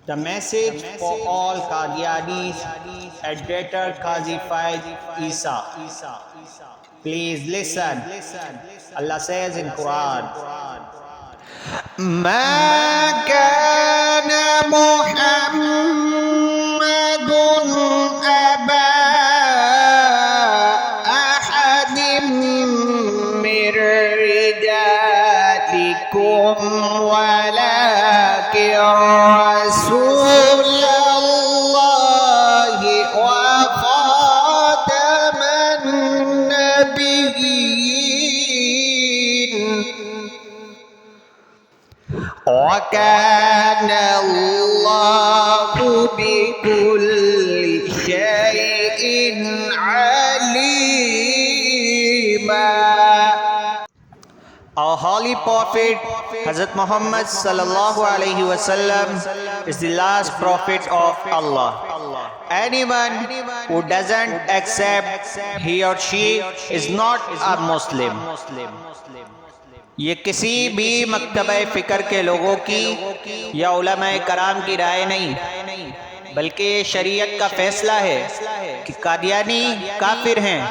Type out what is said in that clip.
The message for all Qadianis at Greater Qazi Faiz Isa. Please listen. Allah says in Quran, ما كان محمد أبا أحد من رجالكم ولكن رسول الله وخاتم النبيين وكان الله بكل شيء عليما. our holy prophet Hazrat Muhammad sallallahu alaihi wasallam is the last prophet of Allah. Anyone who doesn't accept he or she is not a Muslim. ये किसी भी मकतबा फ़िक्र के लोगों की या उलमाए कराम की राय नहीं, बल्कि ये शरीयत का फ़ैसला है कि कादियानी काफिर हैं